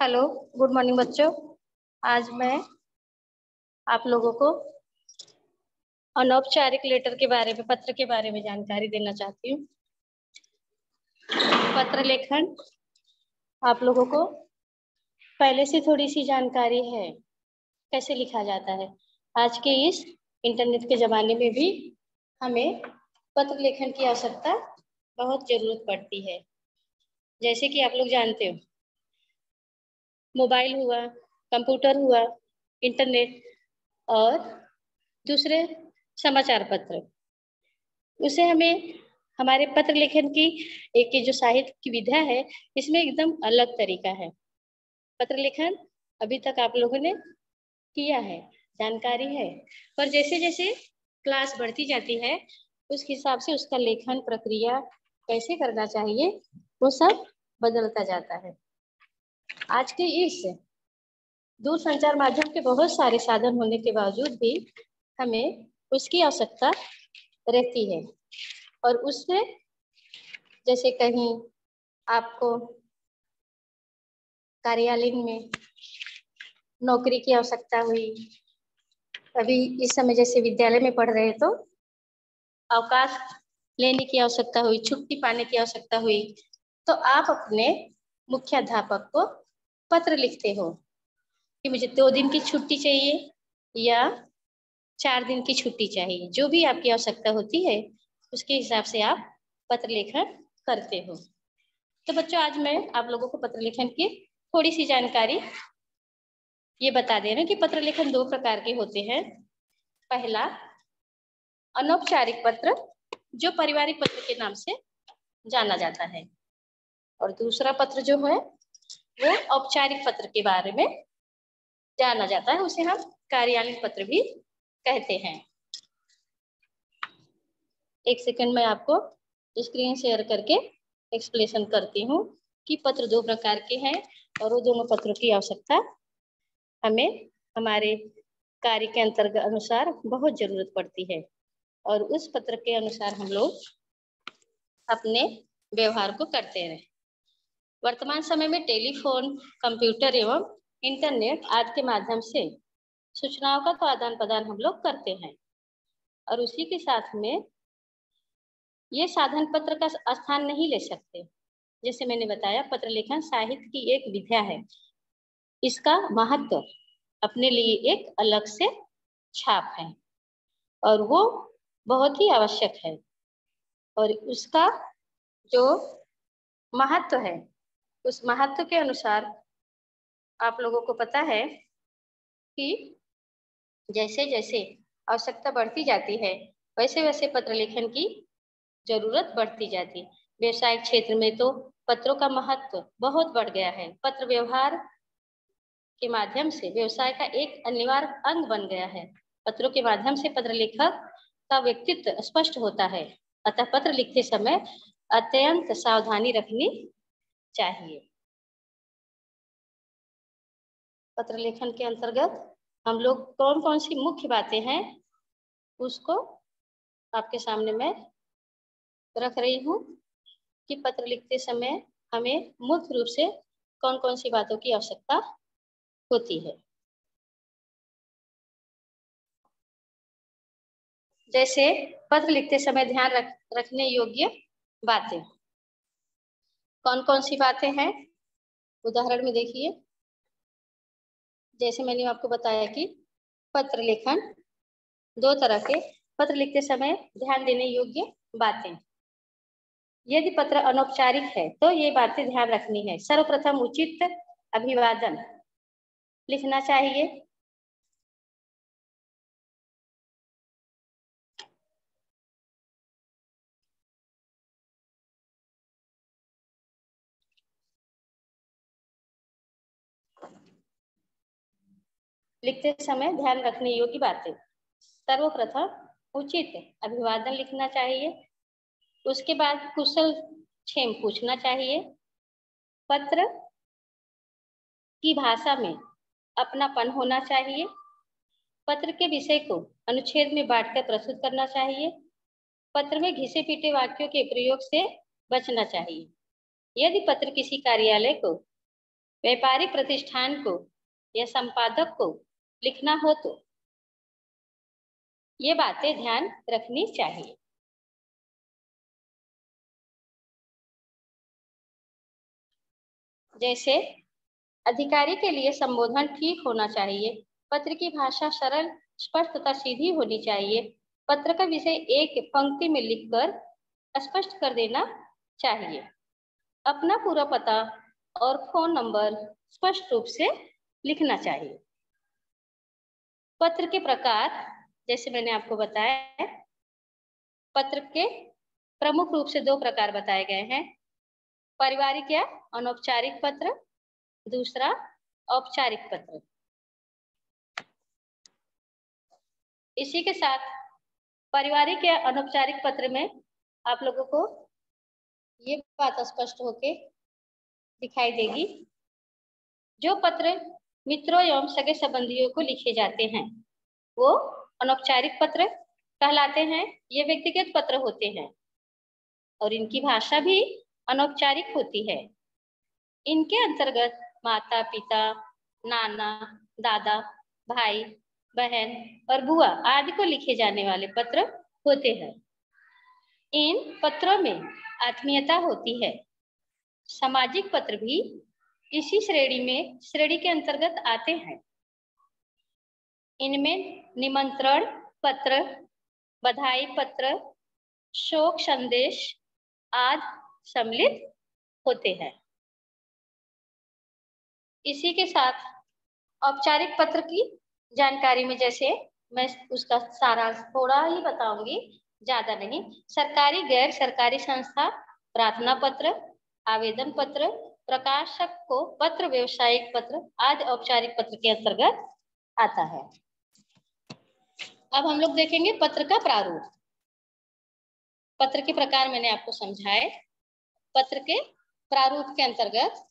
Hello, good morning बच्चों। आज मैं आप लोगों को अनौपचारिक लेटर के बारे में, पत्र के बारे में जानकारी देना चाहती हूँ। पत्र लेखन आप लोगों को पहले से थोड़ी सी जानकारी है कैसे लिखा जाता है। आज के इस इंटरनेट के जमाने में भी हमें पत्र लेखन की आवश्यकता बहुत जरूरत पड़ती है। जैसे कि आप लोग जानते हो, मोबाइल हुआ, कंप्यूटर हुआ, इंटरनेट और दूसरे समाचार पत्र, उसे हमें हमारे पत्र लेखन की एक जो साहित्य की विधा है, इसमें एकदम अलग तरीका है। पत्र लेखन अभी तक आप लोगों ने किया है, जानकारी है, पर जैसे जैसे क्लास बढ़ती जाती है उस हिसाब से उसका लेखन प्रक्रिया कैसे करना चाहिए वो सब बदलता जाता है। आज के इस दूर संचार माध्यम के बहुत सारे साधन होने के बावजूद भी हमें उसकी आवश्यकता रहती है। और उससे जैसे कहीं आपको कार्यालय में नौकरी की आवश्यकता हुई, अभी इस समय जैसे विद्यालय में पढ़ रहे तो अवकाश लेने की आवश्यकता हुई, छुट्टी पाने की आवश्यकता हुई, तो आप अपने मुख्याध्यापक को पत्र लिखते हो कि मुझे 2 दिन की छुट्टी चाहिए या 4 दिन की छुट्टी चाहिए। जो भी आपकी आवश्यकता होती है उसके हिसाब से आप पत्र लेखन करते हो। तो बच्चों, आज मैं आप लोगों को पत्र लेखन की थोड़ी सी जानकारी ये बता दे रहे हैं कि पत्र लेखन 2 प्रकार के होते हैं। पहला अनौपचारिक पत्र, जो पारिवारिक पत्र के नाम से जाना जाता है, और दूसरा पत्र जो है वो औपचारिक पत्र के बारे में जाना जाता है, उसे हम कार्यालय पत्र भी कहते हैं। एक सेकंड में आपको स्क्रीन शेयर करके एक्सप्लेनेशन करती हूँ कि पत्र 2 प्रकार के हैं और वो दोनों पत्रों की आवश्यकता हमें हमारे कार्य के अंतर्गत अनुसार बहुत जरूरत पड़ती है, और उस पत्र के अनुसार हम लोग अपने व्यवहार को करते रहे। वर्तमान समय में टेलीफोन, कंप्यूटर एवं इंटरनेट आदि के माध्यम से सूचनाओं का तो आदान प्रदान हम लोग करते हैं, और उसी के साथ में ये साधन पत्र का स्थान नहीं ले सकते। जैसे मैंने बताया, पत्र लेखन साहित्य की एक विधा है। इसका महत्व अपने लिए एक अलग से छाप है और वो बहुत ही आवश्यक है। और उसका जो महत्व है, उस महत्व के अनुसार आप लोगों को पता है कि जैसे जैसे आवश्यकता बढ़ती जाती है वैसे वैसे पत्र लेखन की जरूरत बढ़ती जाती। व्यवसायिक क्षेत्र में तो पत्रों का महत्व बहुत बढ़ गया है। पत्र व्यवहार के माध्यम से व्यवसाय का एक अनिवार्य अंग बन गया है। पत्रों के माध्यम से पत्र लेखक का व्यक्तित्व स्पष्ट होता है। अतः पत्र लिखते समय अत्यंत सावधानी रखनी चाहिए। पत्र लेखन के अंतर्गत हम लोग कौन कौन सी मुख्य बातें हैं उसको आपके सामने मैं रख रही हूँ कि पत्र लिखते समय हमें मुख्य रूप से कौन कौन सी बातों की आवश्यकता होती है। जैसे पत्र लिखते समय ध्यान रखने योग्य बातें कौन कौन सी बातें हैं, उदाहरण में देखिए। जैसे मैंने आपको बताया कि पत्र लेखन 2 तरह के, पत्र लिखते समय ध्यान देने योग्य बातें। यदि पत्र अनौपचारिक है तो ये बातें ध्यान रखनी है। सर्वप्रथम उचित अभिवादन लिखना चाहिए। लिखते समय ध्यान रखने योग्य बातें, सर्वप्रथम उचित अभिवादन लिखना चाहिए। उसके बाद कुशल क्षेम पूछना चाहिए। पत्र की भाषा में अपनापन होना चाहिए। पत्र के विषय को अनुच्छेद में बांटकर प्रस्तुत करना चाहिए। पत्र में घिसे पीटे वाक्यों के प्रयोग से बचना चाहिए। यदि पत्र किसी कार्यालय को व्यापारिक प्रतिष्ठान को या संपादक को लिखना हो तो ये बातें ध्यान रखनी चाहिए। जैसे अधिकारी के लिए संबोधन ठीक होना चाहिए, पत्र की भाषा सरल, स्पष्ट तथा सीधी होनी चाहिए, पत्र का विषय एक पंक्ति में लिखकर स्पष्ट कर देना चाहिए, अपना पूरा पता और फोन नंबर स्पष्ट रूप से लिखना चाहिए। पत्र के प्रकार जैसे मैंने आपको बताया, पत्र के प्रमुख रूप से 2 प्रकार बताए गए हैं, पारिवारिक या अनौपचारिक पत्र, दूसरा औपचारिक पत्र। इसी के साथ पारिवारिक या अनौपचारिक पत्र में आप लोगों को ये बात स्पष्ट होके दिखाई देगी, जो पत्र मित्रों एवं सगे संबंधियों को लिखे जाते हैं वो अनौपचारिक पत्र कहलाते हैं। ये व्यक्तिगत पत्र होते हैं और इनकी भाषा भी अनौपचारिक होती है। इनके अंतर्गत माता पिता, नाना, दादा, भाई, बहन और बुआ आदि को लिखे जाने वाले पत्र होते हैं। इन पत्रों में आत्मीयता होती है। सामाजिक पत्र भी इसी श्रेणी के अंतर्गत आते हैं। इनमें निमंत्रण पत्र, बधाई पत्र, शोक संदेश आदि सम्मिलित होते हैं। इसी के साथ औपचारिक पत्र की जानकारी में जैसे मैं उसका सारांश थोड़ा ही बताऊंगी, ज्यादा नहीं। सरकारी गैर सरकारी संस्था, प्रार्थना पत्र, आवेदन पत्र, प्रकाशक को पत्र, व्यवसायिक पत्र आदि औपचारिक पत्र के अंतर्गत आता है। अब हम लोग देखेंगे पत्र का प्रारूप। पत्र के प्रकार मैंने आपको समझाए। पत्र के प्रारूप के अंतर्गत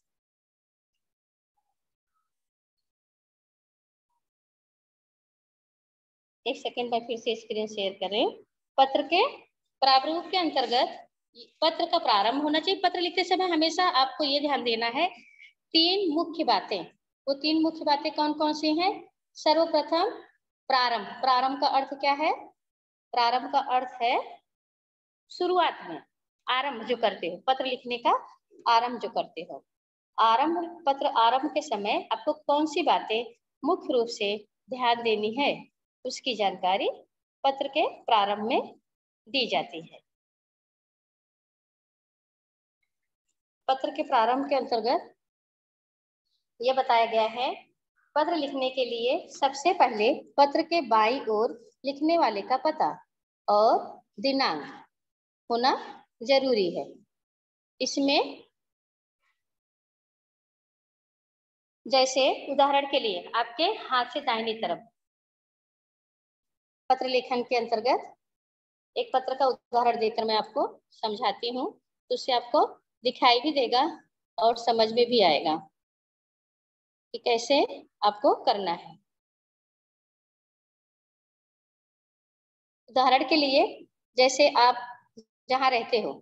एक सेकेंड में फिर से स्क्रीन शेयर करें। पत्र के प्रारूप के अंतर्गत पत्र का प्रारंभ होना चाहिए। पत्र लिखते समय हमेशा आपको ये ध्यान देना है 3 मुख्य बातें। वो 3 मुख्य बातें कौन कौन सी हैं? सर्वप्रथम प्रारंभ। प्रारंभ का अर्थ क्या है? प्रारंभ का अर्थ है शुरुआत में, आरंभ जो करते हो, पत्र लिखने का आरंभ जो करते हो। पत्र आरंभ के समय आपको कौन सी बातें मुख्य रूप से ध्यान देनी है, उसकी जानकारी पत्र के प्रारंभ में दी जाती है। पत्र के प्रारंभ के अंतर्गत यह बताया गया है, पत्र लिखने के लिए सबसे पहले पत्र के बाईं ओर लिखने वाले का पता और दिनांक होना जरूरी है। इसमें जैसे उदाहरण के लिए आपके हाथ से दाहिनी तरफ पत्र लेखन के अंतर्गत एक पत्र का उदाहरण देकर मैं आपको समझाती हूँ, तो उससे आपको दिखाई भी देगा और समझ में भी आएगा कि कैसे आपको करना है। उदाहरण के लिए जैसे आप जहाँ रहते हो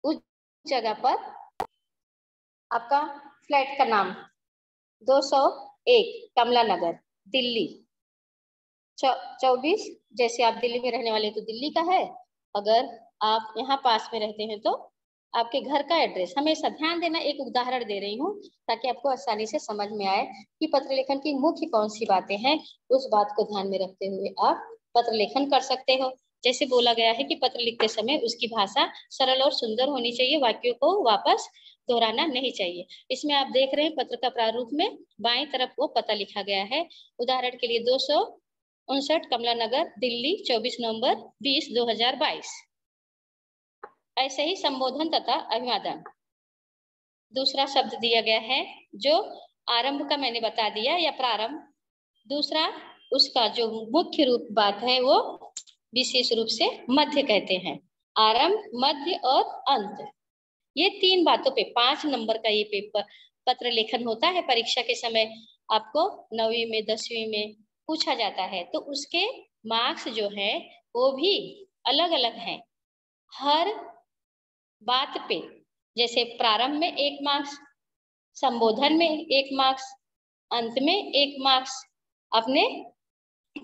उस जगह पर आपका फ्लैट का नाम 201 कमला नगर दिल्ली 24, जैसे आप दिल्ली में रहने वाले तो दिल्ली का है, अगर आप यहाँ पास में रहते हैं तो आपके घर का एड्रेस। हमेशा ध्यान देना, एक उदाहरण दे रही हूँ ताकि आपको आसानी से समझ में आए कि पत्र लेखन की मुख्य कौन सी बातें हैं। उस बात को ध्यान में रखते हुए आप पत्र लेखन कर सकते हो। जैसे बोला गया है कि पत्र लिखते समय उसकी भाषा सरल और सुंदर होनी चाहिए, वाक्यों को वापस दोहराना नहीं चाहिए। इसमें आप देख रहे हैं पत्र का प्रारूप में बाएं तरफ वो पता लिखा गया है। उदाहरण के लिए 259 कमला नगर दिल्ली 24 नवंबर 20 2022। ऐसे ही संबोधन तथा अभिवादन दूसरा शब्द दिया गया है, जो आरंभ का मैंने बता दिया या प्रारंभ। दूसरा उसका जो मुख्य रूप बात है वो विशेष रूप से मध्य कहते हैं। आरंभ, मध्य और अंत, ये 3 बातों पे 5 नंबर का ये पेपर पत्र लेखन होता है। परीक्षा के समय आपको 9वीं में 10वीं में पूछा जाता है, तो उसके मार्क्स जो है वो भी अलग अलग हैं हर बात पे। जैसे प्रारंभ में 1 मार्क्स, संबोधन में 1 मार्क्स, अंत में 1 मार्क्स। आपने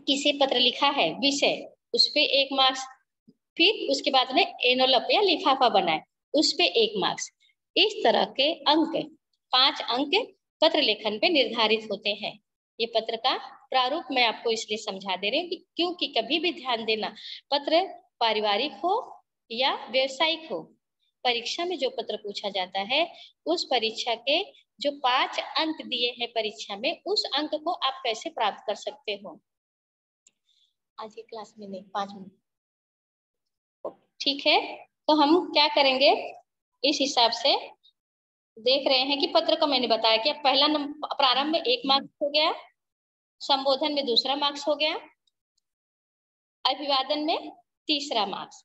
किसे पत्र लिखा है विषय, उस पे 1 मार्क्स। फिर उसके बाद में एनवलप या लिफाफा बनाए, उस पे 1 मार्क्स। इस तरह के अंक 5 अंक पत्र लेखन पे निर्धारित होते हैं। ये पत्र का प्रारूप मैं आपको इसलिए समझा दे रही हूँ क्योंकि कभी भी ध्यान देना, पत्र पारिवारिक हो या व्यवसायिक हो, परीक्षा में जो पत्र पूछा जाता है उस परीक्षा के जो 5 अंक दिए हैं परीक्षा में, उस अंक को आप कैसे प्राप्त कर सकते हो। आज की क्लास में नहीं, 5 मिनट, ठीक है। तो हम क्या करेंगे, इस हिसाब से देख रहे हैं कि पत्र का मैंने बताया कि पहला नंबर प्रारंभ में 1 मार्क्स हो गया, संबोधन में 2 मार्क्स हो गया, अभिवादन में 3 मार्क्स,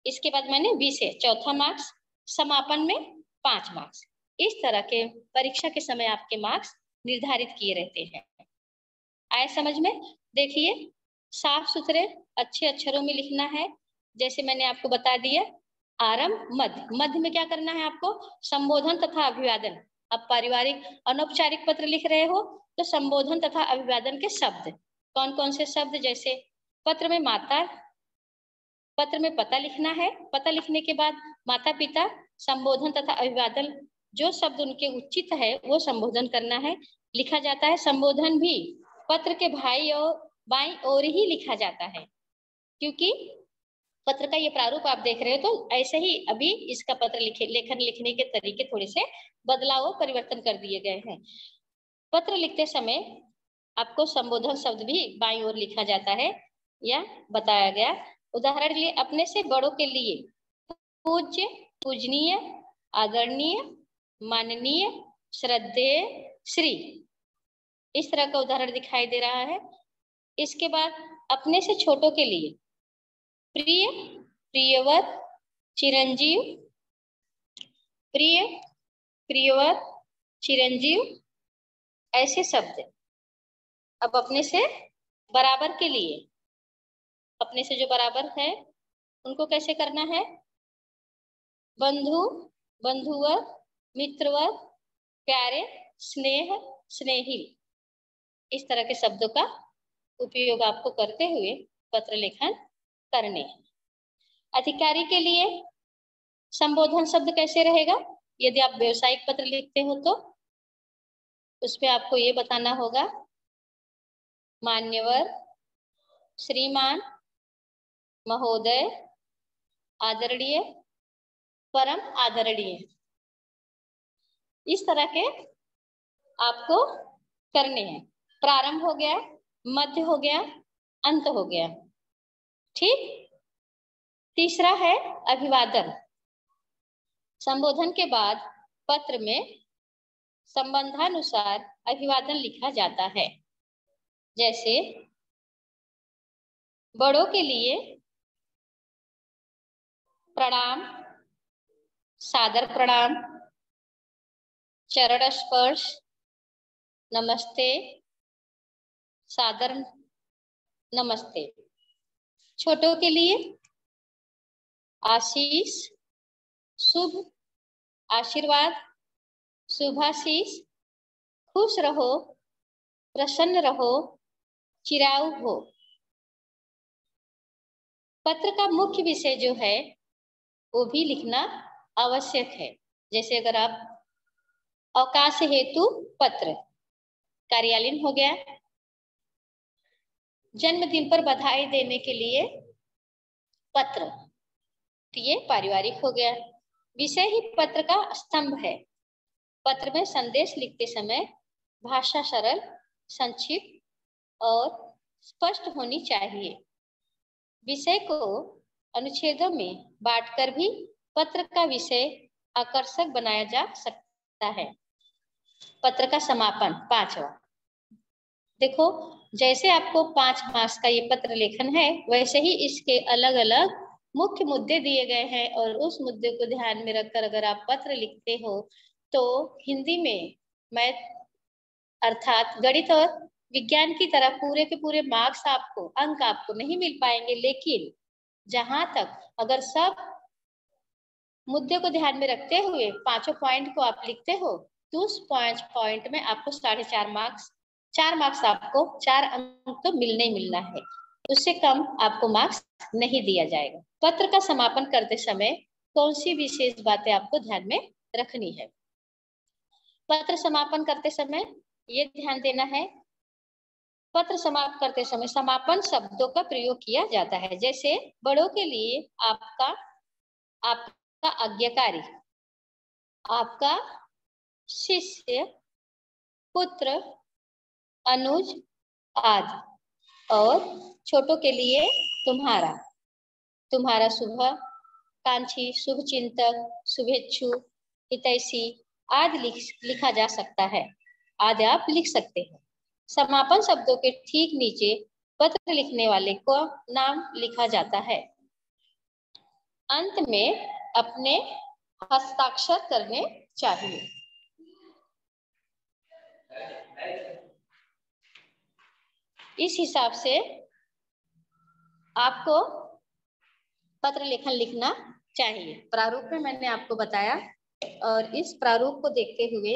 इसके बाद मैंने विषय 4 मार्क्स, समापन में 5 मार्क्स। इस तरह के परीक्षा के समय आपके मार्क्स निर्धारित किए रहते हैं। आए समझ में? देखिए, साफ सुथरे अच्छे अक्षरों में लिखना है, जैसे मैंने आपको बता दिया। आरंभ, मध्य, मध्य में क्या करना है आपको, संबोधन तथा अभिवादन। अब पारिवारिक अनौपचारिक पत्र लिख रहे हो तो संबोधन तथा अभिवादन के शब्द, कौन कौन से शब्द, जैसे पत्र में माता, पत्र में पता लिखना है, पता लिखने के बाद माता पिता, संबोधन तथा अभिवादन, जो शब्द उनके उचित है वो संबोधन करना है, लिखा जाता है। संबोधन भी पत्र के भाई और बाईं ओर ही लिखा जाता है, क्योंकि पत्र का ये प्रारूप आप देख रहे हो तो ऐसे ही अभी इसका पत्र लेखन लिखने के तरीके थोड़े से बदलाव परिवर्तन कर दिए गए हैं। पत्र लिखते समय आपको संबोधन शब्द भी बाईं ओर लिखा जाता है या बताया गया। उदाहरण के लिए, अपने से बड़ों के लिए पूज्य, पूजनीय, आदरणीय, माननीय, श्रद्धेय, श्री, इस तरह का उदाहरण दिखाई दे रहा है। इसके बाद अपने से छोटों के लिए प्रिय, प्रियवर, चिरंजीव, प्रिय, प्रियवर, चिरंजीव, ऐसे शब्द। अब अपने से बराबर के लिए, अपने से जो बराबर है उनको कैसे करना है, बंधु, बंधुवर, मित्रवर, प्यारे, स्नेह, स्नेही, इस तरह के शब्दों का उपयोग आपको करते हुए पत्र लेखन करने हैं। अधिकारी के लिए संबोधन शब्द कैसे रहेगा, यदि आप व्यवसायिक पत्र लिखते हो तो उस पे आपको ये बताना होगा, मान्यवर, श्रीमान, महोदय, आदरणीय, परम आदरणीय, इस तरह के आपको करने हैं। प्रारंभ हो गया, मध्य हो गया, अंत हो गया, ठीक। तीसरा है अभिवादन। संबोधन के बाद पत्र में संबंधानुसार अभिवादन लिखा जाता है, जैसे बड़ों के लिए प्रणाम, सादर प्रणाम, चरण स्पर्श, नमस्ते, सादर नमस्ते। छोटों के लिए आशीष, शुभ, आशीर्वाद, शुभाशीष, खुश रहो, प्रसन्न रहो, चिरायु हो। पत्र का मुख्य विषय जो है वो भी लिखना आवश्यक है, जैसे अगर आप अवकाश हेतु पत्र, कार्यालयीन हो गया, जन्मदिन पर बधाई देने के लिए पत्र, तो ये पारिवारिक हो गया। विषय ही पत्र का स्तंभ है। पत्र में संदेश लिखते समय भाषा सरल, संक्षिप्त और स्पष्ट होनी चाहिए। विषय को अनुच्छेदों में बांटकर भी पत्र का विषय आकर्षक बनाया जा सकता है। पत्र का समापन 5वां, देखो जैसे आपको 5 मार्क्स का ये पत्र लेखन है, वैसे ही इसके अलग अलग मुख्य मुद्दे दिए गए हैं और उस मुद्दे को ध्यान में रखकर अगर आप पत्र लिखते हो तो हिंदी में मैथ अर्थात गणित और विज्ञान की तरह पूरे के पूरे मार्क्स आपको, अंक आपको नहीं मिल पाएंगे, लेकिन जहां तक अगर सब मुद्दे को ध्यान में रखते हुए 5 पॉइंट को आप लिखते हो तो उस पॉइंट में आपको 4.5 मार्क्स, 4 मार्क्स आपको 4 अंक तो मिलना ही मिलना है, उससे कम आपको मार्क्स नहीं दिया जाएगा। पत्र का समापन करते समय कौन सी विशेष बातें आपको ध्यान में रखनी है? पत्र समापन करते समय ये ध्यान देना है, पत्र समाप्त करते समय समापन शब्दों का प्रयोग किया जाता है। जैसे बड़ों के लिए आपका, आपका आज्ञाकारी, आपका शिष्य, पुत्र, अनुज आदि। और छोटों के लिए तुम्हारा, तुम्हारा शुभ कांक्षी, शुभ चिंतक, शुभेच्छु, हितैषी आदि लिखा जा सकता है, आदि आप लिख सकते हैं। समापन शब्दों के ठीक नीचे पत्र लिखने वाले को नाम लिखा जाता है। अंत में अपने हस्ताक्षर करने चाहिए। इस हिसाब से आपको पत्र लेखन लिखना चाहिए। प्रारूप में मैंने आपको बताया, और इस प्रारूप को देखते हुए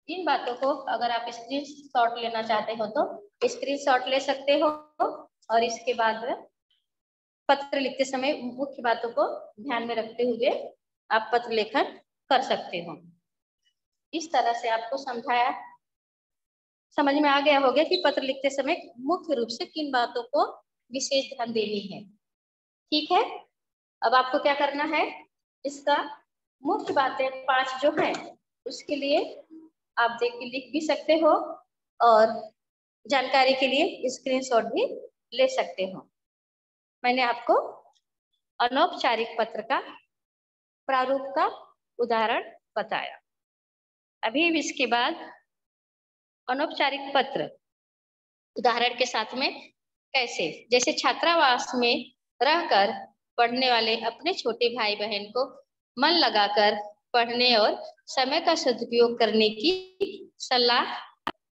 इन बातों को अगर आप स्क्रीनशॉट लेना चाहते हो तो स्क्रीनशॉट ले सकते हो, और इसके बाद पत्र लिखते समय मुख्य बातों को ध्यान में रखते हुए आप पत्र लेखन कर सकते हो। इस तरह से आपको समझाया, समझ में आ गया होगा कि पत्र लिखते समय मुख्य रूप से किन बातों को विशेष ध्यान देनी है। ठीक है, अब आपको क्या करना है, इसका मुख्य बातें 5 जो है उसके लिए आप देख के लिख भी सकते हो, और जानकारी के लिए स्क्रीनशॉट भी ले सकते हो। मैंने आपको अनौपचारिक पत्र का प्रारूप का उदाहरण बताया। अभी इसके बाद अनौपचारिक पत्र उदाहरण के साथ में कैसे, जैसे छात्रावास में रहकर पढ़ने वाले अपने छोटे भाई बहन को मन लगाकर पढ़ने और समय का सदुपयोग करने की सलाह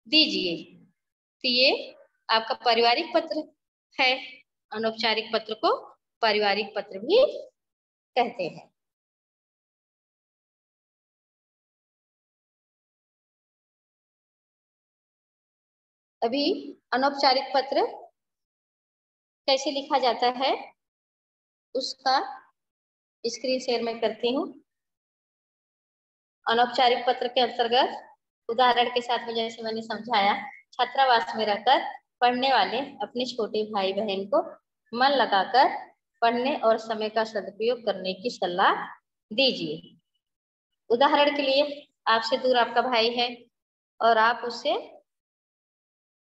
दीजिए। तो ये आपका पारिवारिक पत्र है। अनौपचारिक पत्र को पारिवारिक पत्र भी कहते हैं। अभी अनौपचारिक पत्र कैसे लिखा जाता है उसका स्क्रीन शेयर मैं करती हूँ। अनौपचारिक पत्र के अंतर्गत उदाहरण के साथ में जैसे मैंने समझाया, छात्रावास में रहकर पढ़ने वाले अपने छोटे भाई बहन को मन लगाकर पढ़ने और समय का सदुपयोग करने की सलाह दीजिए। उदाहरण के लिए, आपसे दूर आपका भाई है और आप उससे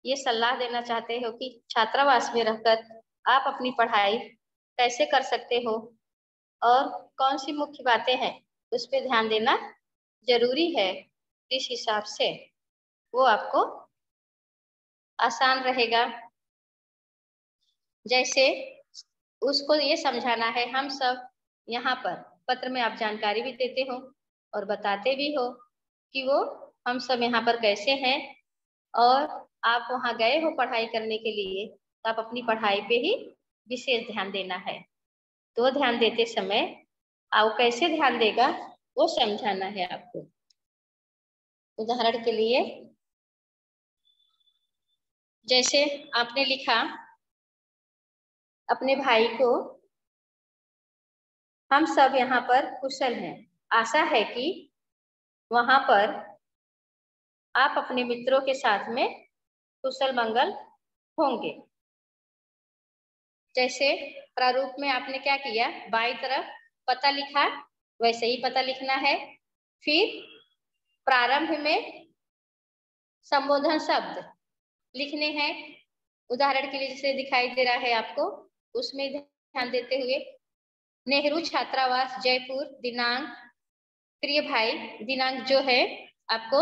ये सलाह देना चाहते हो कि छात्रावास में रहकर आप अपनी पढ़ाई कैसे कर सकते हो और कौन सी मुख्य बातें हैं उस पर ध्यान देना जरूरी है। इस हिसाब से वो आपको आसान रहेगा। जैसे उसको ये समझाना है, हम सब यहाँ पर पत्र में आप जानकारी भी देते हो और बताते भी हो कि वो हम सब यहाँ पर कैसे हैं, और आप वहाँ गए हो पढ़ाई करने के लिए तो आप अपनी पढ़ाई पे ही विशेष ध्यान देना है। तो ध्यान देते समय आप कैसे ध्यान देगा वो समझाना है आपको। उदाहरण के लिए, जैसे आपने लिखा अपने भाई को, हम सब यहाँ पर कुशल हैं, आशा है कि वहां पर आप अपने मित्रों के साथ में कुशल मंगल होंगे। जैसे प्रारूप में आपने क्या किया, बाईं तरफ पता लिखा, वैसे ही पता लिखना है। फिर प्रारंभ में संबोधन शब्द लिखने हैं। उदाहरण के लिए जैसे दिखाई दे रहा है आपको, उसमें ध्यान देते हुए, नेहरू छात्रावास जयपुर, दिनांक, प्रिय भाई, दिनांक जो है आपको,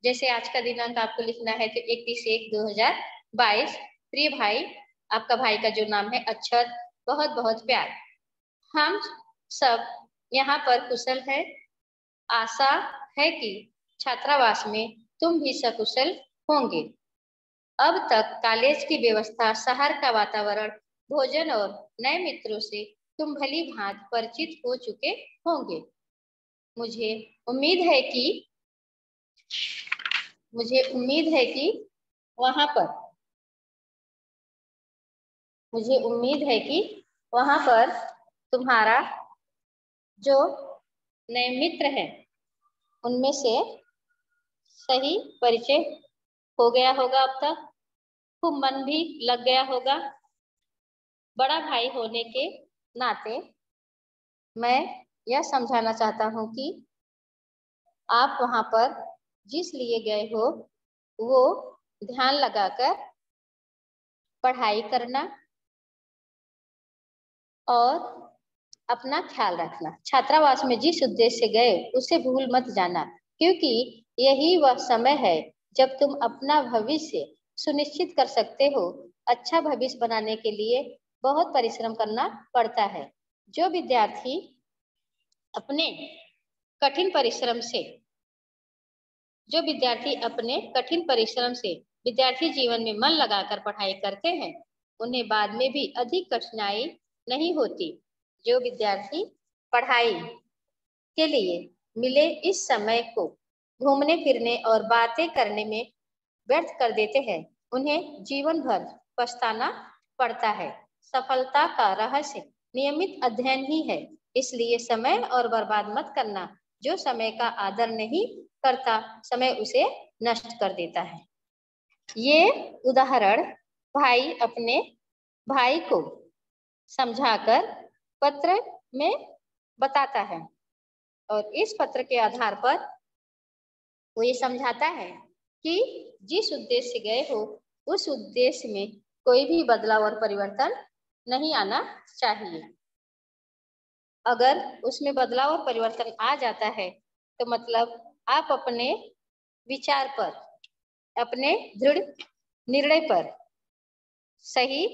जैसे आज का दिनांक आपको लिखना है तो 31/1/2022। प्रिय भाई, आपका भाई का जो नाम है अक्षर, बहुत बहुत प्यार। हम सब यहाँ पर कुशल है, आशा है कि छात्रावास में तुम भी सकुशल होंगे। अब तक कॉलेज की व्यवस्था, शहर का वातावरण, भोजन और नए मित्रों से तुम भली भांति परिचित हो चुके होंगे। मुझे उम्मीद है कि मुझे उम्मीद है कि वहां पर मुझे उम्मीद है कि वहां पर तुम्हारा जो नए मित्र हैं उनमें से सही परिचय हो गया होगा, अब तक खूब मन भी लग गया होगा। बड़ा भाई होने के नाते मैं यह समझाना चाहता हूँ कि आप वहां पर जिस लिए गए हो वो ध्यान लगाकर पढ़ाई करना और अपना ख्याल रखना। छात्रावास में जिस उद्देश्य से गए उसे भूल मत जाना, क्योंकि यही वह समय है जब तुम अपना भविष्य सुनिश्चित कर सकते हो। अच्छा भविष्य बनाने के लिए बहुत परिश्रम करना पड़ता है। जो विद्यार्थी अपने कठिन परिश्रम से विद्यार्थी जीवन में मन लगाकर पढ़ाई करते हैं उन्हें बाद में भी अधिक कठिनाई नहीं होती। जो विद्यार्थी पढ़ाई के लिए मिले इस समय को घूमने फिरने और बातें करने में व्यर्थ कर देते हैं उन्हें जीवन भर पछताना पड़ता है। सफलता का रहस्य नियमित अध्ययन ही है, इसलिए समय और बर्बाद मत करना। जो समय का आदर नहीं करता समय उसे नष्ट कर देता है। ये उदाहरण भाई अपने भाई को समझाकर पत्र में बताता है और इस पत्र के आधार पर वो ये समझाता है कि जिस उद्देश्य से गए हो उस उद्देश्य में कोई भी बदलाव और परिवर्तन नहीं आना चाहिए। अगर उसमें बदलाव और परिवर्तन आ जाता है तो मतलब आप अपने विचार पर, अपने दृढ़ निर्णय पर सही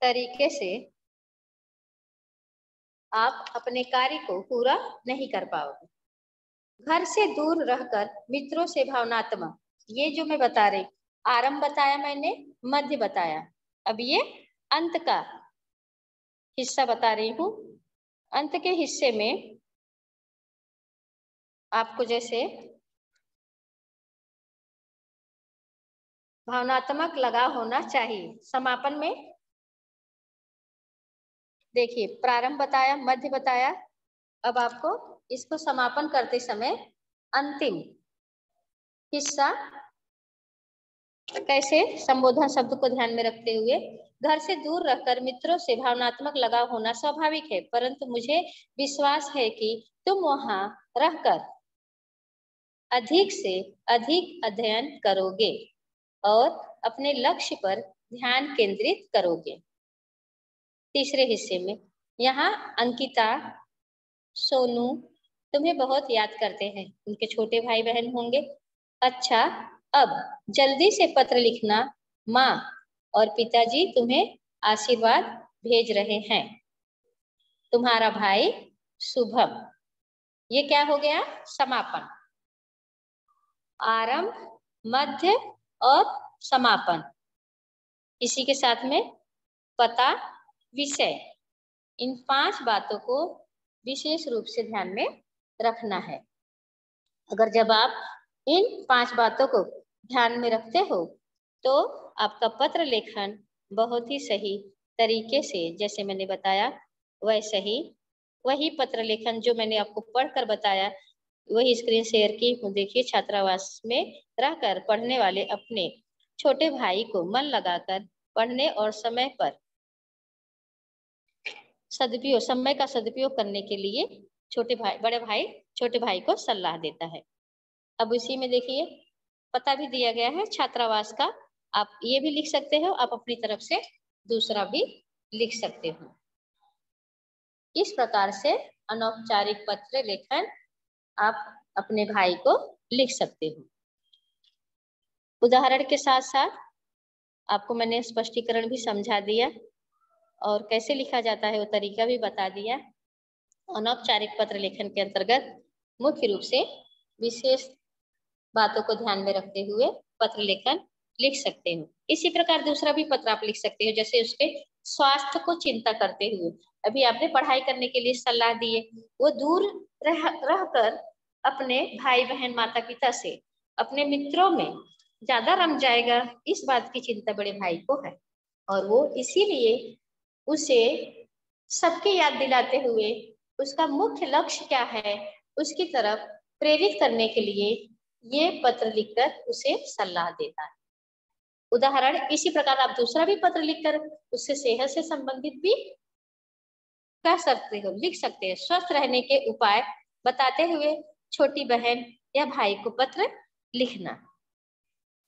तरीके से आप अपने कार्य को पूरा नहीं कर पाओगे। घर से दूर रहकर मित्रों से भावनात्मक, ये जो मैं बता रही, आरंभ बताया मैंने, मध्य बताया, अब ये अंत का हिस्सा बता रही हूँ। अंत के हिस्से में आपको जैसे भावनात्मक लगाव होना चाहिए। समापन में देखिए, प्रारंभ बताया, मध्य बताया, अब आपको इसको समापन करते समय अंतिम हिस्सा कैसे संबोधन शब्द को ध्यान में रखते हुए, घर से दूर रहकर मित्रों से भावनात्मक लगाव होना स्वाभाविक है, परंतु मुझे विश्वास है कि तुम वहां रहकर अधिक से अधिक अध्ययन करोगे और अपने लक्ष्य पर ध्यान केंद्रित करोगे। तीसरे हिस्से में यहाँ अंकिता, सोनू तुम्हें बहुत याद करते हैं, उनके छोटे भाई बहन होंगे। अच्छा, अब जल्दी से पत्र लिखना, माँ और पिताजी तुम्हें आशीर्वाद भेज रहे हैं। तुम्हारा भाई शुभम। ये क्या हो गया? समापन। आरंभ, मध्य और समापन, इसी के साथ में पता, विषय, इन 5 बातों को विशेष रूप से ध्यान में रखना है। अगर जब आप इन 5 बातों को ध्यान में रखते हो तो आपका पत्र लेखन बहुत ही सही तरीके से, जैसे मैंने बताया वैसे ही, वही पत्र लेखन जो मैंने आपको पढ़कर बताया वही स्क्रीन शेयर की। देखिए, छात्रावास में रहकर पढ़ने वाले अपने छोटे भाई को मन लगाकर पढ़ने और समय पर समय का सदुपयोग करने के लिए बड़े भाई छोटे भाई को सलाह देता है। अब इसी में देखिए पता भी दिया गया है छात्रावास का, आप ये भी लिख सकते हो, आप अपनी तरफ से दूसरा भी लिख सकते हो। इस प्रकार से अनौपचारिक पत्र लेखन आप अपने भाई को लिख सकते हो। उदाहरण के साथ साथ आपको मैंने स्पष्टीकरण भी समझा दिया और कैसे लिखा जाता है वो तरीका भी बता दिया। अनौपचारिक पत्र लेखन के अंतर्गत मुख्य रूप से विशेष बातों को ध्यान में रखते हुए पत्र लेखन लिख सकते हो। इसी प्रकार दूसरा भी पत्र आप लिख सकते हो, जैसे उसके स्वास्थ्य को चिंता करते हुए। अभी आपने पढ़ाई करने के लिए सलाह दिए, वो दूर रहकर अपने भाई बहन माता पिता से अपने मित्रों में ज्यादा रम जाएगा, इस बात की चिंता बड़े भाई को है। और वो इसीलिए उसे सबकी याद दिलाते हुए उसका मुख्य लक्ष्य क्या है उसकी तरफ प्रेरित करने के लिए ये पत्र लिखकर उसे सलाह देता है। उदाहरण इसी प्रकार आप दूसरा भी पत्र लिखकर उससे सेहत से संबंधित भी कर सकते हो, लिख सकते हैं। स्वस्थ रहने के उपाय बताते हुए छोटी बहन या भाई को पत्र लिखना।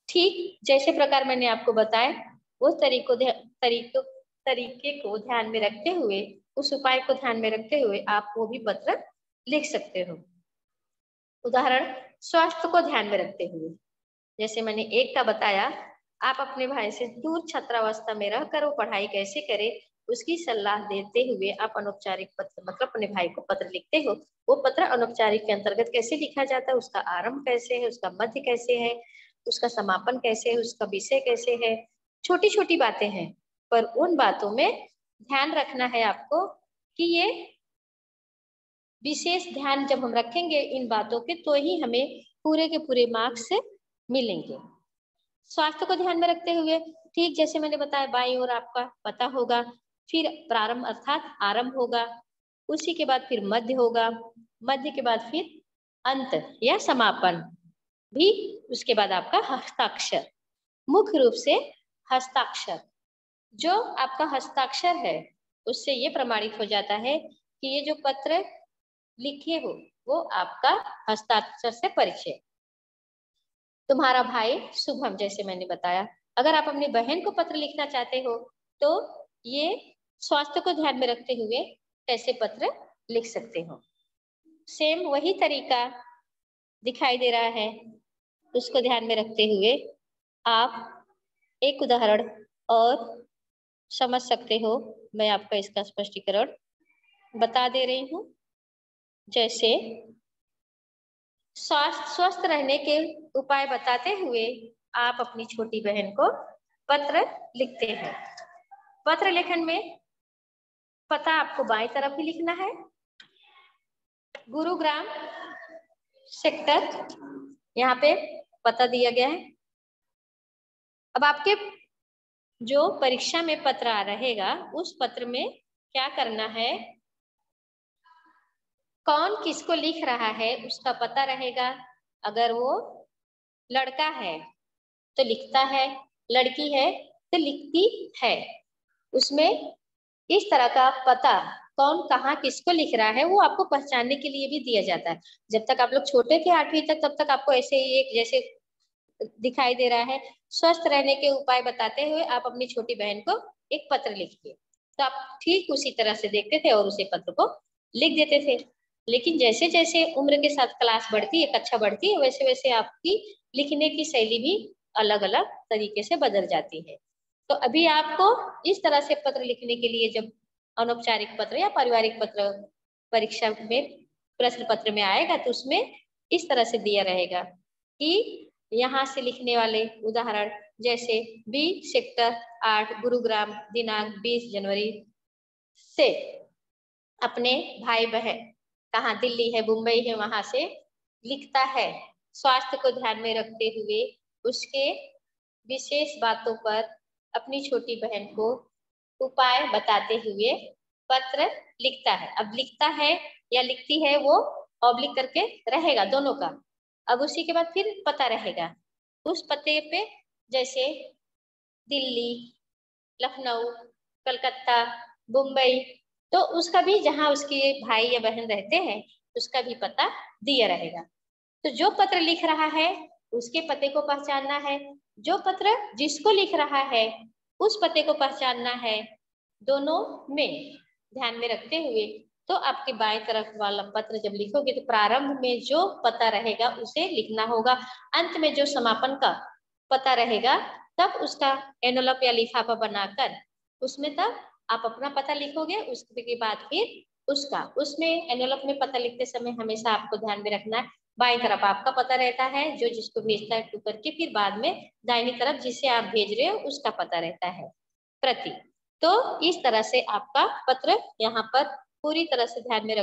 ठीक जैसे प्रकार मैंने आपको बताया वो तरीके को ध्यान में रखते हुए, उस उपाय को ध्यान में रखते हुए आप वो भी पत्र लिख सकते हो। उदाहरण स्वास्थ्य को ध्यान में रखते हुए, जैसे मैंने एक का बताया, आप अपने भाई से दूर छात्रावस्था में रहकर वो पढ़ाई कैसे करे उसकी सलाह देते हुए आप अनौपचारिक पत्र मतलब अपने भाई को पत्र लिखते हो। वो पत्र अनौपचारिक के अंतर्गत कैसे लिखा जाता है, उसका आरंभ कैसे है, उसका मध्य कैसे है, उसका समापन कैसे है, उसका विषय कैसे है, छोटी छोटी बातें हैं, पर उन बातों में ध्यान रखना है आपको कि ये विशेष ध्यान जब हम रखेंगे इन बातों के तो ही हमें पूरे के पूरे मार्क्स मिलेंगे। स्वास्थ्य को ध्यान में रखते हुए ठीक जैसे मैंने बताया बाईं ओर आपका पता होगा, फिर प्रारंभ अर्थात आरंभ होगा, उसी के बाद फिर मध्य होगा, मध्य के बाद फिर अंत या समापन भी, उसके बाद आपका हस्ताक्षर। मुख्य रूप से हस्ताक्षर, जो आपका हस्ताक्षर है उससे ये प्रमाणित हो जाता है कि ये जो पत्र लिखे हो वो आपका हस्ताक्षर से परिचय। तुम्हारा भाई शुभम, जैसे मैंने बताया, अगर आप अपनी बहन को पत्र लिखना चाहते हो तो ये स्वास्थ्य को ध्यान में रखते हुए कैसे पत्र लिख सकते हो। सेम वही तरीका दिखाई दे रहा है, उसको ध्यान में रखते हुए आप एक उदाहरण और समझ सकते हो। मैं आपका इसका स्पष्टीकरण बता दे रही हूँ। जैसे स्वस्थ रहने के उपाय बताते हुए आप अपनी छोटी बहन को पत्र लिखते हैं। पत्र लेखन में पता आपको बाईं तरफ ही लिखना है, गुरुग्राम सेक्टर, यहाँ पे पता दिया गया है। अब आपके जो परीक्षा में पत्र आ रहेगा उस पत्र में क्या करना है, कौन किसको लिख रहा है उसका पता रहेगा। अगर वो लड़का है तो लिखता है, लड़की है तो लिखती है। उसमें इस तरह का पता कौन कहाँ किसको लिख रहा है वो आपको पहचानने के लिए भी दिया जाता है। जब तक आप लोग छोटे थे 8वीं तक तब तक आपको ऐसे ही एक जैसे दिखाई दे रहा है, स्वस्थ रहने के उपाय बताते हुए आप अपनी छोटी बहन को एक पत्र लिखिए, तो आप ठीक उसी तरह से देखते थे और उसे पत्र को लिख देते थे। लेकिन जैसे जैसे उम्र के साथ क्लास बढ़ती है, कक्षा बढ़ती है, वैसे वैसे आपकी लिखने की शैली भी अलग अलग तरीके से बदल जाती है। तो अभी आपको इस तरह से पत्र लिखने के लिए जब अनौपचारिक पत्र या पारिवारिक पत्र परीक्षा में प्रश्न पत्र में आएगा तो उसमें इस तरह से दिया रहेगा कि यहाँ से लिखने वाले उदाहरण जैसे बी सेक्टर 8 गुरुग्राम दिनांक 20 जनवरी से अपने भाई बहन, कहाँ दिल्ली है मुंबई है वहां से लिखता है, स्वास्थ्य को ध्यान में रखते हुए उसके विशेष बातों पर अपनी छोटी बहन को उपाय बताते हुए पत्र लिखता है। अब लिखता है या लिखती है वो ऑब्लिक करके रहेगा दोनों का। अब उसी के बाद फिर पता रहेगा, उस पते पे जैसे दिल्ली, लखनऊ, कलकत्ता, मुंबई, तो उसका भी जहाँ उसके भाई या बहन रहते हैं उसका भी पता दिया रहेगा। तो जो पत्र लिख रहा है उसके पते को पहचानना है, जो पत्र जिसको लिख रहा है उस पते को पहचानना है। दोनों में ध्यान में रखते हुए तो आपके बाएं तरफ वाला पत्र जब लिखोगे तो प्रारंभ में जो पता रहेगा उसे लिखना होगा, अंत में जो समापन का पता रहेगा तब उसका एनवलप या लिफाफा बनाकर उसमें तब आप अपना पता लिखोगे। उसके बाद फिर उसका उसमें एनवलप में पता लिखते समय हमेशा आपको ध्यान में रखना है बाईं तरफ आपका पता रहता है जो जिसको भेजता है टू करके, फिर बाद में दाहिनी तरफ जिसे आप भेज रहे हो उसका पता रहता है प्रति। तो इस तरह से आपका पत्र यहाँ पर पूरी तरह से ध्यान में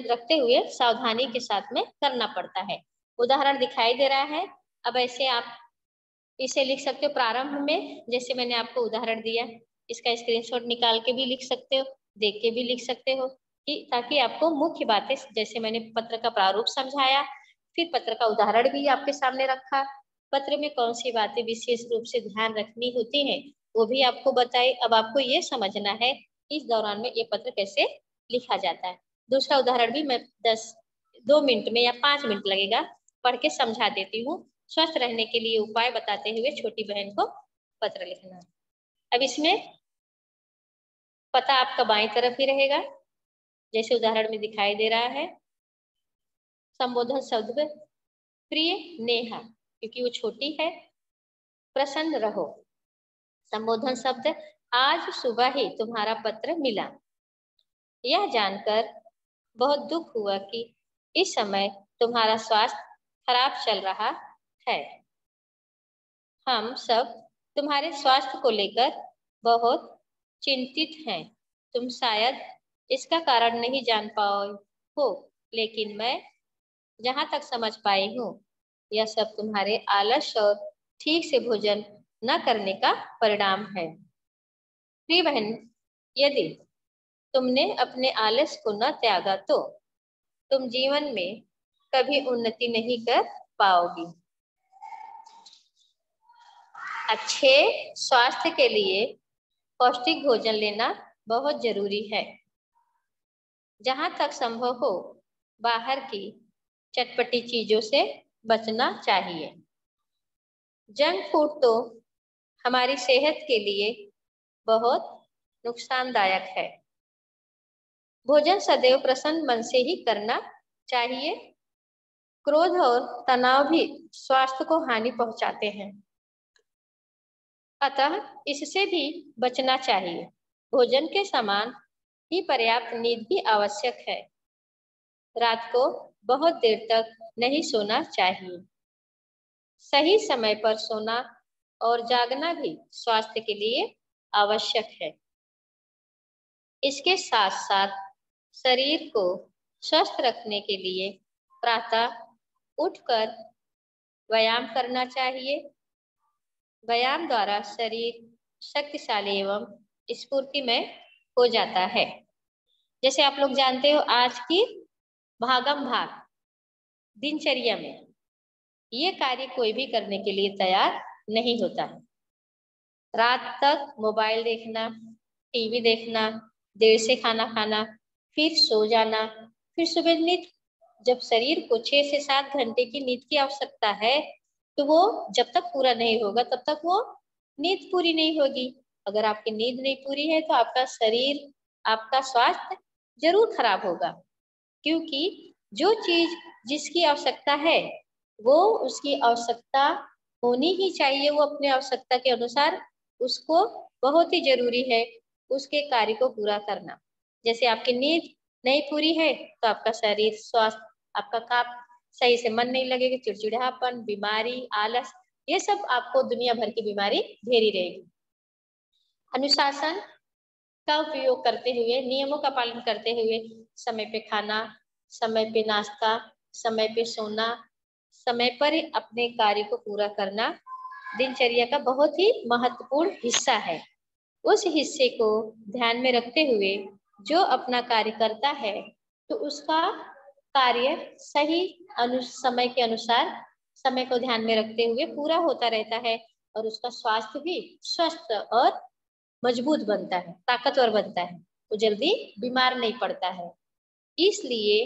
रखते हुए सावधानी के साथ में करना पड़ता है। उदाहरण दिखाई दे रहा है। अब ऐसे आप इसे लिख सकते हो प्रारंभ में, जैसे मैंने आपको उदाहरण दिया। इसका स्क्रीनशॉट निकाल के भी लिख सकते हो, देख के भी लिख सकते हो, कि ताकि आपको मुख्य बातें, जैसे मैंने पत्र का प्रारूप समझाया, फिर पत्र का उदाहरण भी आपके सामने रखा, पत्र में कौन सी बातें विशेष रूप से ध्यान रखनी होती है वो भी आपको बताई। अब आपको ये समझना है इस दौरान में ये पत्र कैसे लिखा जाता है। दूसरा उदाहरण भी मैं 2 मिनट में या 5 मिनट लगेगा, पढ़ के समझा देती हूँ। स्वस्थ रहने के लिए उपाय बताते हुए छोटी बहन को पत्र लिखना। अब इसमें पता आपका बाईं तरफ ही रहेगा, जैसे उदाहरण में दिखाई दे रहा है। संबोधन शब्द प्रिय नेहा, क्योंकि वो छोटी है। प्रसन्न रहो। संबोधन शब्द आज सुबह ही तुम्हारा पत्र मिला। यह जानकर बहुत दुख हुआ कि इस समय तुम्हारा स्वास्थ्य खराब चल रहा है। हम सब तुम्हारे स्वास्थ्य को लेकर बहुत चिंतित हैं। तुम शायद इसका कारण नहीं जान पाओ हो, लेकिन मैं जहाँ तक समझ पाई हूँ, यह सब तुम्हारे आलस और ठीक से भोजन न करने का परिणाम है। प्रिय बहन, यदि तुमने अपने आलस को न त्यागा तो तुम जीवन में कभी उन्नति नहीं कर पाओगी। अच्छे स्वास्थ्य के लिए पौष्टिक भोजन लेना बहुत जरूरी है। जहां तक संभव हो बाहर की चटपटी चीजों से बचना चाहिए। जंक फूड तो हमारी सेहत के लिए बहुत नुकसानदायक है। भोजन सदैव प्रसन्न मन से ही करना चाहिए। क्रोध और तनाव भी स्वास्थ्य को हानि पहुंचाते हैं, अतः इससे भी बचना चाहिए। भोजन के समान ही पर्याप्त नींद भी आवश्यक है। रात को बहुत देर तक नहीं सोना चाहिए। सही समय पर सोना और जागना भी स्वास्थ्य के लिए आवश्यक है। इसके साथ साथ शरीर को स्वस्थ रखने के लिए प्रातः उठकर व्यायाम करना चाहिए। व्यायाम द्वारा शरीर शक्तिशाली एवं स्फूर्तिमय हो जाता है। जैसे आप लोग जानते हो, आज की भागम भाग दिनचर्या में ये कार्य कोई भी करने के लिए तैयार नहीं होता है। रात तक मोबाइल देखना, टीवी देखना, देर से खाना खाना, फिर सो जाना, फिर सुबह नींद। जब शरीर को 6 से 7 घंटे की नींद की आवश्यकता है, तो वो जब तक पूरा नहीं होगा तब तक वो नींद पूरी नहीं होगी। अगर आपकी नींद नहीं पूरी है तो आपका शरीर, आपका स्वास्थ्य जरूर खराब होगा, क्योंकि जो चीज जिसकी आवश्यकता है वो उसकी आवश्यकता होनी ही चाहिए। वो अपने आवश्यकता के अनुसार, उसको बहुत ही जरूरी है उसके कार्य को पूरा करना। जैसे आपकी नींद नहीं पूरी है तो आपका शरीर स्वास्थ्य, आपका काम सही से मन नहीं लगेगा, चिड़चिड़ापन, बीमारी, आलस, ये सब आपको दुनिया भर की बीमारी घेरी रहेगी। अनुशासन का उपयोग करते हुए, नियमों का पालन करते हुए, समय पे खाना, समय पे नाश्ता, समय पे सोना, समय पर अपने कार्य को पूरा करना दिनचर्या का बहुत ही महत्वपूर्ण हिस्सा है। उस हिस्से को ध्यान में रखते हुए जो अपना कार्य करता है तो उसका कार्य सही समय के अनुसार, समय को ध्यान में रखते हुए पूरा होता रहता है, और उसका स्वास्थ्य भी स्वस्थ और मजबूत बनता है, ताकतवर बनता है, तो जल्दी बीमार नहीं पड़ता है। इसलिए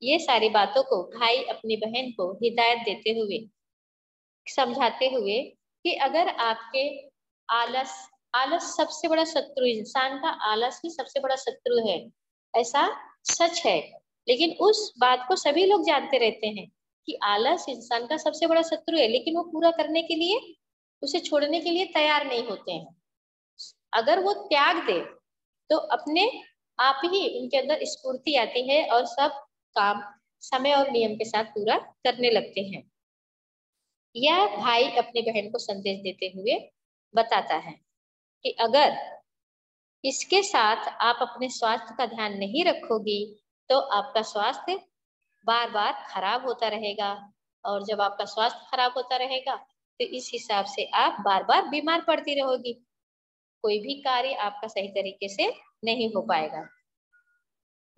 ये सारी बातों को भाई अपनी बहन को हिदायत देते हुए, समझाते हुए कि अगर आपके आलस, आलस सबसे बड़ा शत्रु, इंसान का आलस ही सबसे बड़ा शत्रु है, ऐसा सच है। लेकिन उस बात को सभी लोग जानते रहते हैं कि आलस इंसान का सबसे बड़ा शत्रु है, लेकिन वो पूरा करने के लिए, उसे छोड़ने के लिए तैयार नहीं होते हैं। अगर वो त्याग दे तो अपने आप ही उनके अंदर स्फूर्ति आती है और सब काम समय और नियम के साथ पूरा करने लगते हैं। यह भाई अपने बहन को संदेश देते हुए बताता है कि अगर इसके साथ आप अपने स्वास्थ्य का ध्यान नहीं रखोगी तो आपका स्वास्थ्य बार बार खराब होता रहेगा, और जब आपका स्वास्थ्य खराब होता रहेगा तो इस हिसाब से आप बार बार बीमार पड़ती रहोगी, कोई भी कार्य आपका सही तरीके से नहीं हो पाएगा।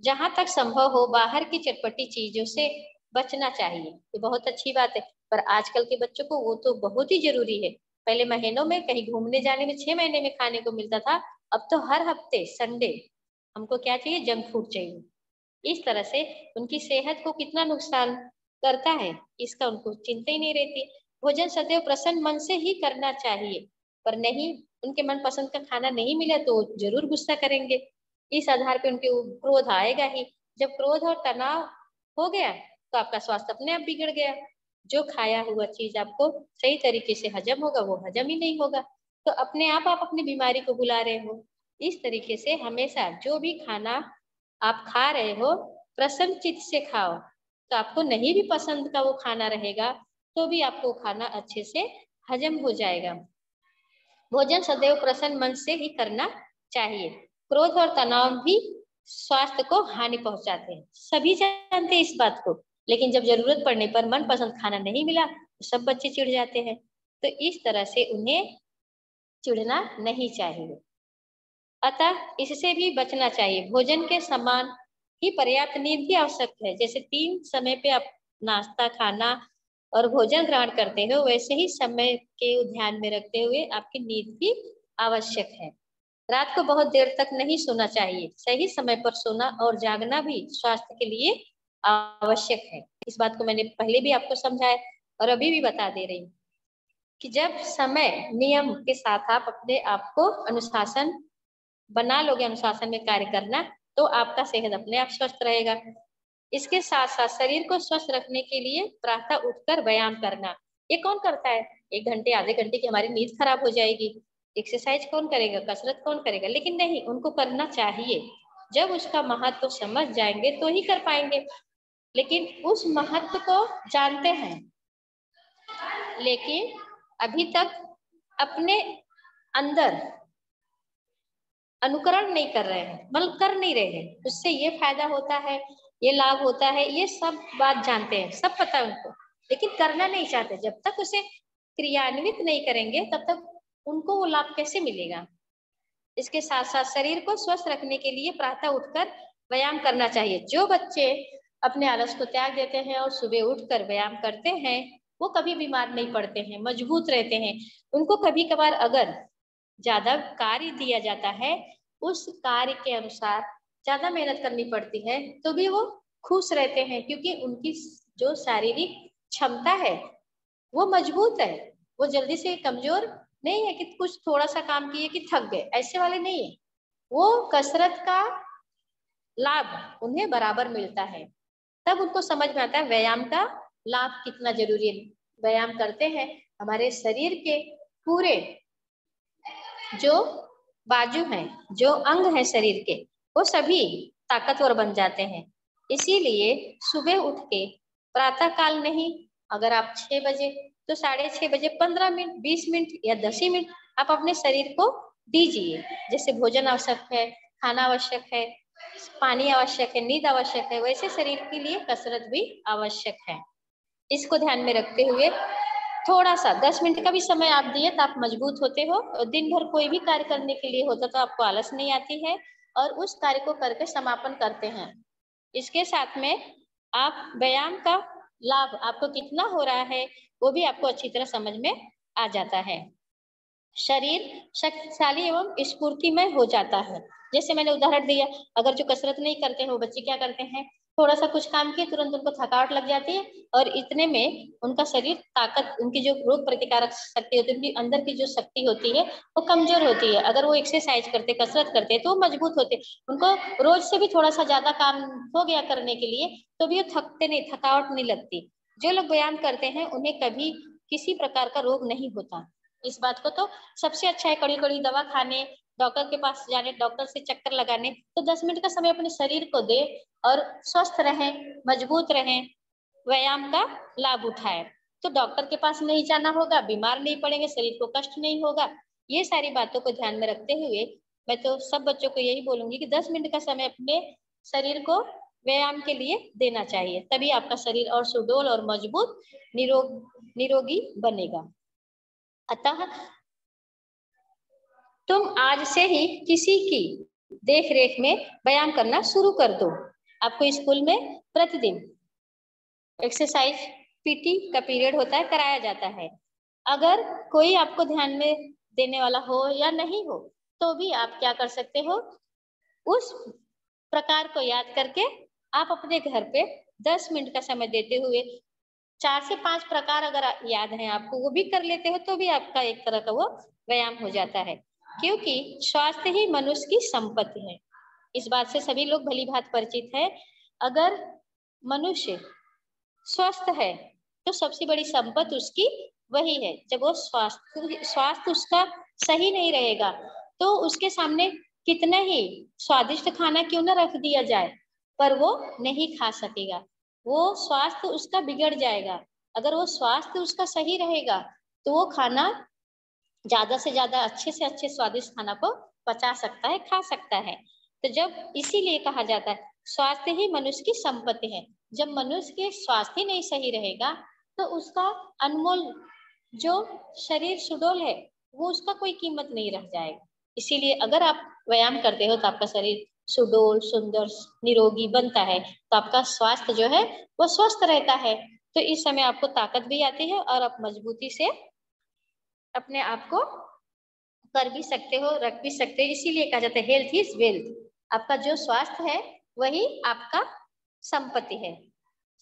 जहां तक संभव हो बाहर की चटपटी चीजों से बचना चाहिए, ये बहुत अच्छी बात है, पर आजकल के बच्चों को वो तो बहुत ही जरूरी है। पहले महीनों में कहीं घूमने जाने में 6 महीने में खाने को मिलता था, अब तो हर हफ्ते संडे हमको क्या चाहिए, जंक फूड चाहिए। इस तरह से उनकी सेहत को कितना नुकसान करता है इसका उनको चिंता ही नहीं रहती। भोजन सदैव प्रसन्न मन से ही करना चाहिए, पर नहीं, उनके मन पसंद का खाना नहीं मिला तो जरूर गुस्सा करेंगे। इस आधार पे उनके क्रोध आएगा ही। जब क्रोध और तनाव हो गया तो आपका स्वास्थ्य अपने आप बिगड़ गया। जो खाया हुआ चीज आपको सही तरीके से हजम होगा वो हजम ही नहीं होगा, तो अपने आप अपनी बीमारी को बुला रहे हो। इस तरीके से हमेशा जो भी खाना आप खा रहे हो प्रसन्न चित्त से खाओ, तो आपको नहीं भी पसंद का वो खाना रहेगा तो भी आपको खाना अच्छे से हजम हो जाएगा। भोजन सदैव प्रसन्न मन से ही करना चाहिए। क्रोध और तनाव भी स्वास्थ्य को हानि पहुंचाते हैं, सभी जानते हैं इस बात को, लेकिन जब जरूरत पड़ने पर मनपसंद खाना नहीं मिला तो सब बच्चे चिढ़ जाते हैं। तो इस तरह से उन्हें चिढ़ना नहीं चाहिए, अतः इससे भी बचना चाहिए। भोजन के समान ही पर्याप्त नींद भी आवश्यक है। जैसे 3 समय पे आप नाश्ता खाना और भोजन ग्रहण करते हो, वैसे ही समय के ध्यान में रखते हुए आपकी नींद भी आवश्यक है। रात को बहुत देर तक नहीं सोना चाहिए, सही समय पर सोना और जागना भी स्वास्थ्य के लिए आवश्यक है। इस बात को मैंने पहले भी आपको समझाया और अभी भी बता दे रही हूँ कि जब समय नियम के साथ आप अपने आप को अनुशासन बना लोगे, अनुशासन में कार्य करना, तो आपका सेहत अपने आप स्वस्थ रहेगा। इसके साथ साथ शरीर को स्वस्थ रखने के लिए प्रातः उठकर व्यायाम करना। ये कौन करता है? 1 घंटे आधे घंटे की हमारी नींद खराब हो जाएगी। एक्सरसाइज कौन करेगा, कसरत कौन करेगा? लेकिन नहीं, उनको करना चाहिए। जब उसका महत्व समझ जाएंगे तो ही कर पाएंगे। लेकिन उस महत्व को जानते हैं, लेकिन अभी तक अपने अंदर अनुकरण नहीं कर रहे हैं, मतलब कर नहीं रहे हैं। उससे ये फायदा होता है, ये लाभ होता है, ये सब बात जानते हैं, सब पता है उनको, लेकिन करना नहीं चाहते। जब तक उसे क्रियान्वित नहीं करेंगे तब तक उनको वो लाभ कैसे मिलेगा? इसके साथ साथ शरीर को स्वस्थ रखने के लिए प्रातः उठकर व्यायाम करना चाहिए। जो बच्चे अपने आलस को त्याग देते हैं और सुबह उठकर व्यायाम करते हैं, वो कभी बीमार नहीं पड़ते हैं, मजबूत रहते हैं। उनको कभी कभार अगर ज्यादा कार्य दिया जाता है, उस कार्य के अनुसार ज्यादा मेहनत करनी पड़ती है, तो भी वो खुश रहते हैं, क्योंकि उनकी जो शारीरिक क्षमता है वो मजबूत है। वो जल्दी से कमजोर नहीं है कि कुछ थोड़ा सा काम किए कि थक गए, ऐसे वाले नहीं है। वो कसरत का लाभ उन्हें बराबर मिलता है। तब उनको समझ में आता है व्यायाम का लाभ कितना जरूरी है। व्यायाम करते हैं, हमारे शरीर के पूरे जो बाजू हैं, जो अंग हैं शरीर के, वो सभी ताकतवर बन जाते हैं। इसीलिए सुबह उठ के प्रातः काल नहीं, अगर आप 6 बजे तो 6:30 बजे 15 मिनट, 20 मिनट या 10 ही मिनट आप अपने शरीर को दीजिए। जैसे भोजन आवश्यक है, खाना आवश्यक है, पानी आवश्यक है, नींद आवश्यक है, वैसे शरीर के लिए कसरत भी आवश्यक है। इसको ध्यान में रखते हुए थोड़ा सा 10 मिनट का भी समय आप दिए तो आप मजबूत होते हो। और दिन भर कोई भी कार्य करने के लिए होता तो आपको आलस नहीं आती है और उस कार्य को करके समापन करते हैं। इसके साथ में आप व्यायाम का लाभ आपको कितना हो रहा है वो भी आपको अच्छी तरह समझ में आ जाता है। शरीर शक्तिशाली एवं स्फूर्तिमय हो जाता है। जैसे मैंने उदाहरण दिया, अगर जो कसरत नहीं करते हैं वो बच्चे क्या करते हैं, थोड़ा सा कुछ काम किए तुरंत उनको थकावट लग जाती है और इतने में उनका शरीर ताकत, उनकी जो रोग प्रतिकारक शक्ति होती है, उनकी अंदर की जो शक्ति होती है वो कमजोर होती है। अगर वो एक्सरसाइज करते, कसरत करते तो वो मजबूत होते। उनको रोज से भी थोड़ा सा ज्यादा काम हो गया करने के लिए तो भी वो थकते नहीं, थकावट नहीं लगती। जो लोग व्यायाम करते हैं उन्हें कभी किसी प्रकार का रोग नहीं होता। इस बात को तो सबसे अच्छा है, कड़ी कड़ी दवा खाने, डॉक्टर के पास जाने, डॉक्टर से चक्कर लगाने, तो 10 मिनट का समय अपने शरीर को दे और स्वस्थ रहें, मजबूत रहें, व्यायाम का लाभ उठाए, तो डॉक्टर के पास नहीं जाना होगा, बीमार नहीं पड़ेंगे, शरीर को कष्ट नहीं होगा। ये सारी बातों को ध्यान में रखते हुए मैं तो सब बच्चों को यही बोलूंगी कि 10 मिनट का समय अपने शरीर को व्यायाम के लिए देना चाहिए, तभी आपका शरीर और सुडौल और मजबूत निरोगी बनेगा। अतः तुम आज से ही किसी की देख रेख में व्यायाम करना शुरू कर दो। आपको स्कूल में प्रतिदिन एक्सरसाइज पीटी का पीरियड होता है, कराया जाता है। अगर कोई आपको ध्यान में देने वाला हो या नहीं हो तो भी आप क्या कर सकते हो, उस प्रकार को याद करके आप अपने घर पे 10 मिनट का समय देते हुए 4 से 5 प्रकार अगर याद है आपको, वो भी कर लेते हो तो भी आपका एक तरह का वो व्यायाम हो जाता है। क्योंकि स्वास्थ्य ही मनुष्य की संपत्ति है, इस बात से सभी लोग भली भांति परिचित है। अगर मनुष्य स्वस्थ है तो सबसे बड़ी संपत्ति उसकी वही है। जब वो स्वास्थ्य उसका सही नहीं रहेगा तो उसके सामने कितना ही स्वादिष्ट खाना क्यों ना रख दिया जाए, पर वो नहीं खा सकेगा, वो स्वास्थ्य उसका बिगड़ जाएगा। अगर वो स्वास्थ्य उसका सही रहेगा तो वो खाना ज्यादा से ज्यादा अच्छे से अच्छे स्वादिष्ट खाना को पचा सकता है, खा सकता है। तो जब इसीलिए कहा जाता है स्वास्थ्य ही मनुष्य की संपत्ति है। जब मनुष्य के स्वास्थ्य ही नहीं सही रहेगा तो उसका अनमोल जो शरीर सुडौल है वो उसका कोई कीमत नहीं रह जाएगा। इसीलिए अगर आप व्यायाम करते हो तो आपका शरीर सुडौल सुंदर निरोगी बनता है, तो आपका स्वास्थ्य जो है वो स्वस्थ रहता है। तो इस समय आपको ताकत भी आती है और आप मजबूती से अपने आप को कर भी सकते हो, रख भी सकते हो। इसीलिए कहा जाता है हेल्थ इज वेल्थ। आपका जो स्वास्थ्य है वही आपका संपत्ति है।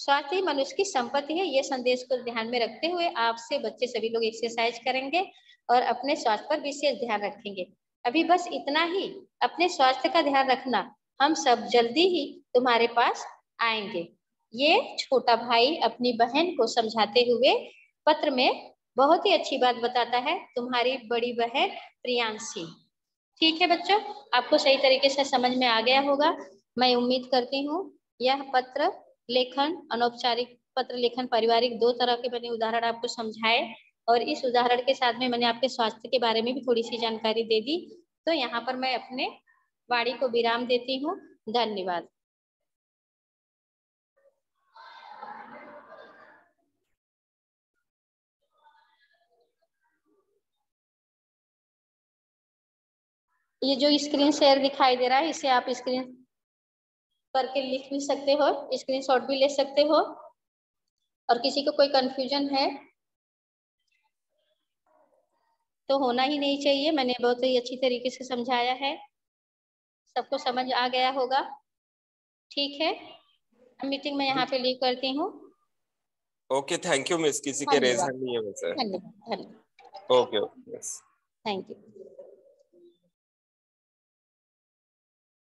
स्वास्थ्य ही मनुष्य की संपत्ति है। ये संदेश को ध्यान में रखते हुए आपसे बच्चे सभी लोग एक्सरसाइज करेंगे और अपने स्वास्थ्य पर विशेष ध्यान रखेंगे। अभी बस इतना ही, अपने स्वास्थ्य का ध्यान रखना। हम सब जल्दी ही तुम्हारे पास आएंगे। ये छोटा भाई अपनी बहन को समझाते हुए पत्र में बहुत ही अच्छी बात बताता है, तुम्हारी बड़ी बहन प्रियांशी। ठीक है बच्चों, आपको सही तरीके से समझ में आ गया होगा। मैं उम्मीद करती हूँ यह पत्र लेखन, अनौपचारिक पत्र लेखन, पारिवारिक, दो तरह के मैंने उदाहरण आपको समझाए और इस उदाहरण के साथ में मैंने आपके स्वास्थ्य के बारे में भी थोड़ी सी जानकारी दे दी। तो यहाँ पर मैं अपने वाणी को विराम देती हूँ। धन्यवाद। ये जो स्क्रीन शेयर दिखाई दे रहा है इसे आप स्क्रीन करके लिख भी सकते हो, स्क्रीनशॉट भी ले सकते हो। और किसी को कोई कंफ्यूजन है तो होना ही नहीं चाहिए, मैंने बहुत ही अच्छी तरीके से समझाया है, सबको समझ आ गया होगा। ठीक है, मीटिंग में यहाँ पे लीव करती हूँ। Okay, thank you miss. किसी के रेज हैंड नहीं है वैसे। धन्यवाद। Okay okay, yes, thank you.